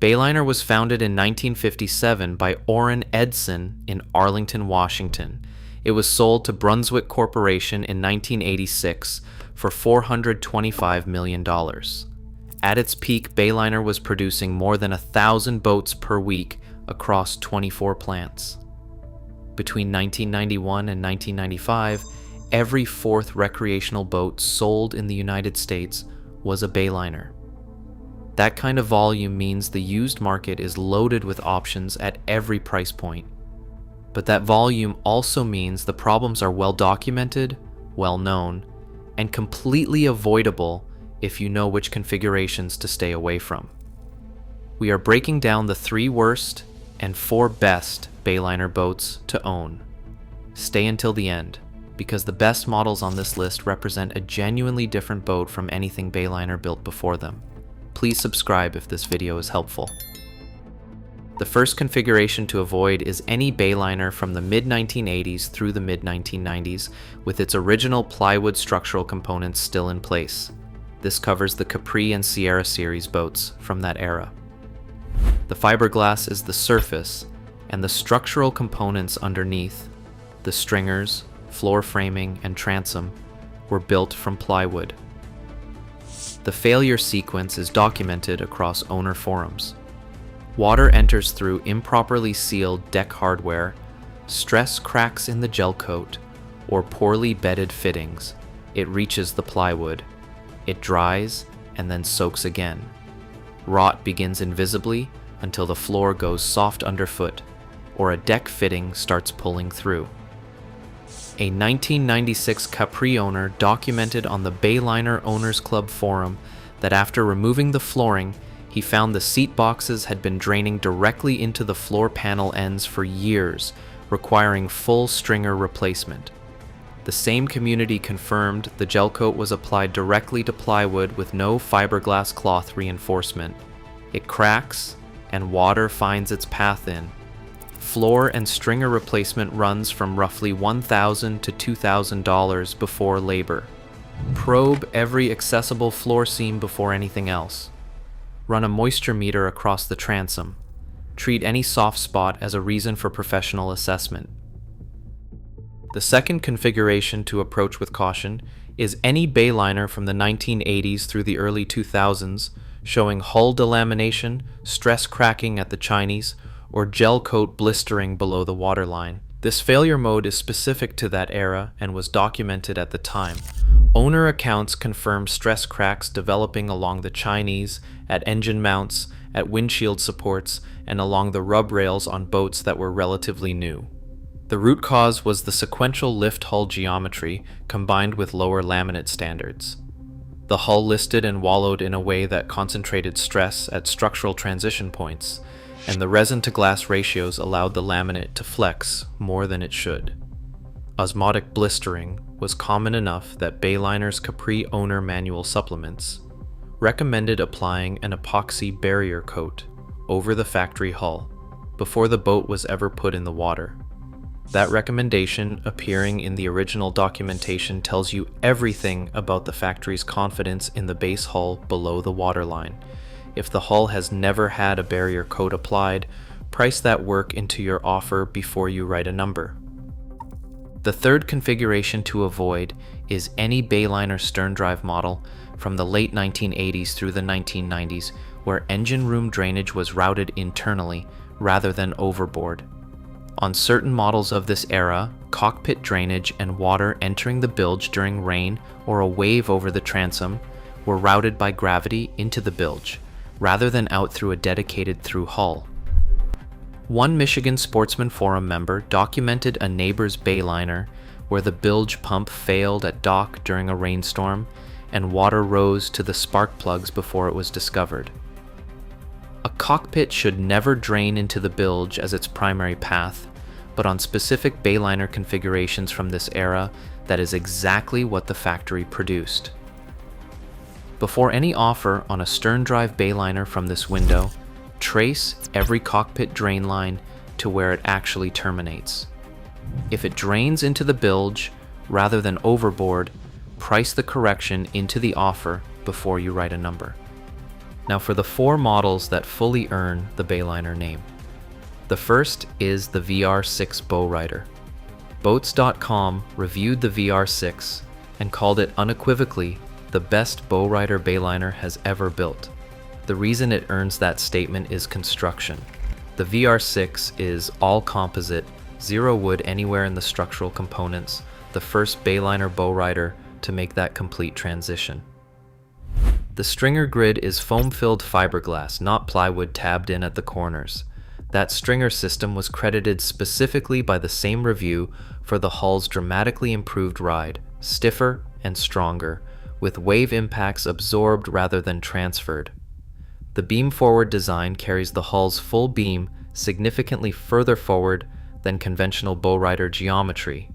Bayliner was founded in 1957 by Orrin Edson in Arlington, Washington. It was sold to Brunswick Corporation in 1986 for $425 million. At its peak, Bayliner was producing more than 1,000 boats per week across 24 plants. Between 1991 and 1995, every fourth recreational boat sold in the United States was a Bayliner. That kind of volume means the used market is loaded with options at every price point. But that volume also means the problems are well documented, well known, and completely avoidable if you know which configurations to stay away from. We are breaking down the 3 worst and 4 best Bayliner boats to own. Stay until the end, because the best models on this list represent a genuinely different boat from anything Bayliner built before them. Please subscribe if this video is helpful. The first configuration to avoid is any Bayliner from the mid-1980s through the mid-1990s with its original plywood structural components still in place. This covers the Capri and Sierra series boats from that era. The fiberglass is the surface, and the structural components underneath, the stringers, floor framing, and transom, were built from plywood. The failure sequence is documented across owner forums. Water enters through improperly sealed deck hardware, stress cracks in the gel coat, or poorly bedded fittings. It reaches the plywood. It dries and then soaks again. Rot begins invisibly until the floor goes soft underfoot, or a deck fitting starts pulling through. A 1996 Capri owner documented on the Bayliner Owners Club forum that after removing the flooring, he found the seat boxes had been draining directly into the floor panel ends for years, requiring full stringer replacement. The same community confirmed the gel coat was applied directly to plywood with no fiberglass cloth reinforcement. It cracks, and water finds its path in. Floor and stringer replacement runs from roughly $1,000 to $2,000 before labor. Probe every accessible floor seam before anything else. Run a moisture meter across the transom. Treat any soft spot as a reason for professional assessment. The second configuration to approach with caution is any Bayliner from the 1980s through the early 2000s showing hull delamination, stress cracking at the chines, or gel coat blistering below the waterline. This failure mode is specific to that era and was documented at the time. Owner accounts confirm stress cracks developing along the chines, at engine mounts, at windshield supports, and along the rub rails on boats that were relatively new. The root cause was the sequential lift hull geometry combined with lower laminate standards. The hull listed and wallowed in a way that concentrated stress at structural transition points, and the resin-to-glass ratios allowed the laminate to flex more than it should. Osmotic blistering was common enough that Bayliner's Capri owner manual supplements recommended applying an epoxy barrier coat over the factory hull before the boat was ever put in the water. That recommendation, appearing in the original documentation, tells you everything about the factory's confidence in the base hull below the waterline. If the hull has never had a barrier coat applied, price that work into your offer before you write a number. The third configuration to avoid is any Bayliner stern drive model from the late 1980s through the 1990s where engine room drainage was routed internally rather than overboard. On certain models of this era, cockpit drainage and water entering the bilge during rain or a wave over the transom were routed by gravity into the bilge, rather than out through a dedicated through hull. One Michigan Sportsman Forum member documented a neighbor's Bayliner where the bilge pump failed at dock during a rainstorm and water rose to the spark plugs before it was discovered. A cockpit should never drain into the bilge as its primary path, but on specific Bayliner configurations from this era, that is exactly what the factory produced. Before any offer on a stern drive Bayliner from this window, trace every cockpit drain line to where it actually terminates. If it drains into the bilge rather than overboard, price the correction into the offer before you write a number. Now for the 4 models that fully earn the Bayliner name. The first is the VR6 bowrider. Boats.com reviewed the VR6 and called it unequivocally the best bowrider Bayliner has ever built. The reason it earns that statement is construction. The VR6 is all-composite, zero wood anywhere in the structural components, the first Bayliner bowrider to make that complete transition. The stringer grid is foam-filled fiberglass, not plywood tabbed in at the corners. That stringer system was credited specifically by the same review for the hull's dramatically improved ride, stiffer and stronger, with wave impacts absorbed rather than transferred. The beam-forward design carries the hull's full beam significantly further forward than conventional bowrider geometry,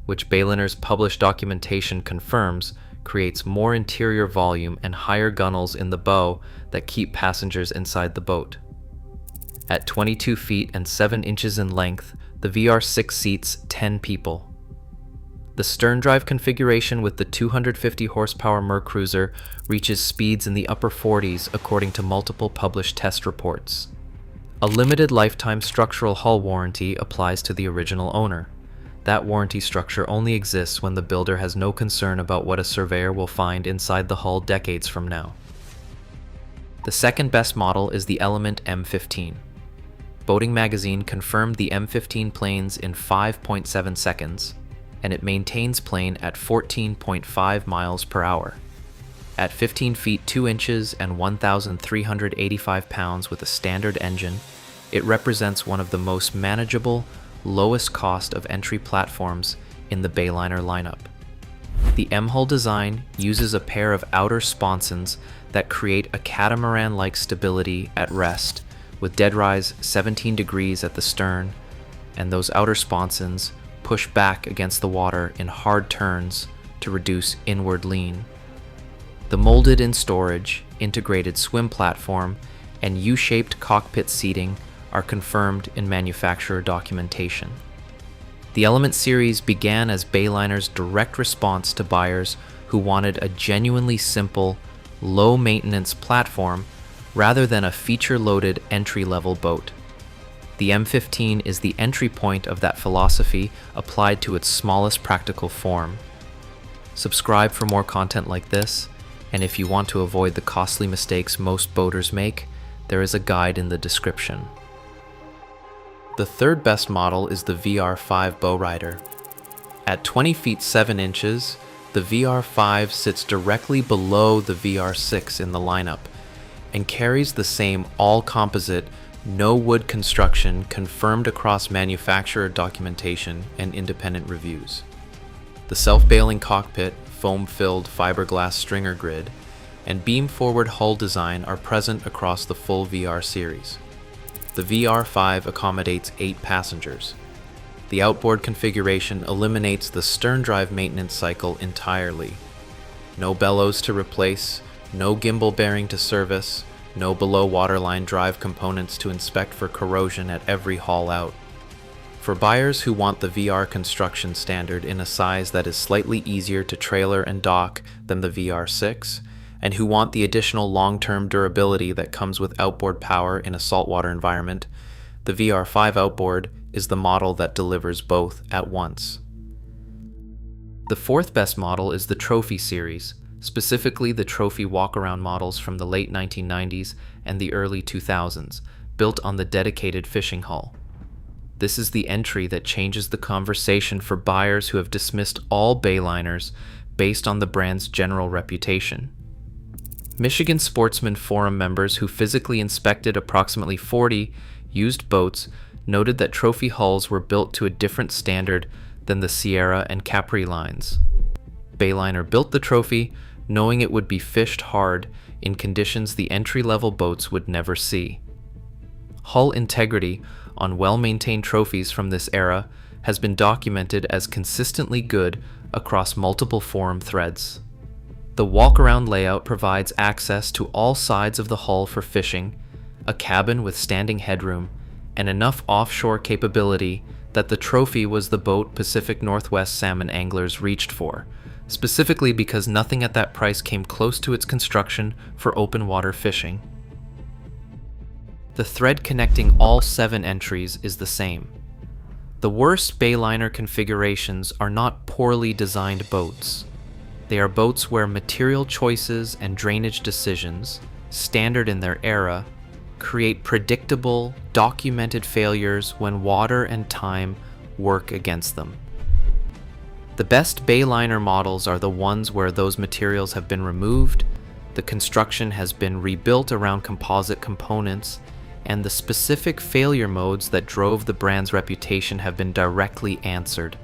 which Bayliner's published documentation confirms creates more interior volume and higher gunnels in the bow that keep passengers inside the boat. At 22 feet and 7 inches in length, the VR6 seats 10 people. The stern drive configuration with the 250 horsepower Mercruiser reaches speeds in the upper 40s according to multiple published test reports. A limited lifetime structural hull warranty applies to the original owner. That warranty structure only exists when the builder has no concern about what a surveyor will find inside the hull decades from now. The second best model is the Element M15. Boating Magazine confirmed the M15 planes in 5.7 seconds, and it maintains plane at 14.5 miles per hour. At 15 feet 2 inches and 1,385 pounds with a standard engine, it represents one of the most manageable, lowest cost of entry platforms in the Bayliner lineup. The M-hull design uses a pair of outer sponsons that create a catamaran-like stability at rest, with dead rise 17 degrees at the stern, and those outer sponsons push back against the water in hard turns to reduce inward lean. The molded-in storage, integrated swim platform, and U-shaped cockpit seating are confirmed in manufacturer documentation. The Element series began as Bayliner's direct response to buyers who wanted a genuinely simple, low-maintenance platform rather than a feature-loaded entry-level boat. The M15 is the entry point of that philosophy applied to its smallest practical form. Subscribe for more content like this, and if you want to avoid the costly mistakes most boaters make, there is a guide in the description. The third best model is the VR5 bowrider. At 20 feet 7 inches, the VR5 sits directly below the VR6 in the lineup and carries the same all-composite, no-wood construction confirmed across manufacturer documentation and independent reviews. The self-bailing cockpit, foam-filled fiberglass stringer grid, and beam-forward hull design are present across the full VR series. The VR5 accommodates 8 passengers. The outboard configuration eliminates the stern drive maintenance cycle entirely. No bellows to replace, no gimbal bearing to service, no below waterline drive components to inspect for corrosion at every haul out. For buyers who want the VR construction standard in a size that is slightly easier to trailer and dock than the VR6, and who want the additional long-term durability that comes with outboard power in a saltwater environment, the VR5 outboard is the model that delivers both at once. The fourth best model is the Trophy series, specifically the Trophy walkaround models from the late 1990s and the early 2000s, built on the dedicated fishing hull. This is the entry that changes the conversation for buyers who have dismissed all Bayliners based on the brand's general reputation. Michigan Sportsman Forum members who physically inspected approximately 40 used boats noted that Trophy hulls were built to a different standard than the Sierra and Capri lines. Bayliner built the Trophy knowing it would be fished hard in conditions the entry-level boats would never see. Hull integrity on well-maintained Trophies from this era has been documented as consistently good across multiple forum threads. The walk-around layout provides access to all sides of the hull for fishing, a cabin with standing headroom, and enough offshore capability that the Trophy was the boat Pacific Northwest salmon anglers reached for, specifically because nothing at that price came close to its construction for open water fishing. The thread connecting all 7 entries is the same. The worst Bayliner configurations are not poorly designed boats. They are boats where material choices and drainage decisions, standard in their era, create predictable, documented failures when water and time work against them. The best Bayliner models are the ones where those materials have been removed, the construction has been rebuilt around composite components, and the specific failure modes that drove the brand's reputation have been directly answered.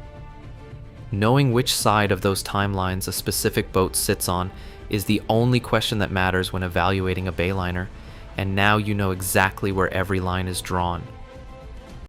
Knowing which side of those timelines a specific boat sits on is the only question that matters when evaluating a Bayliner, and now you know exactly where every line is drawn.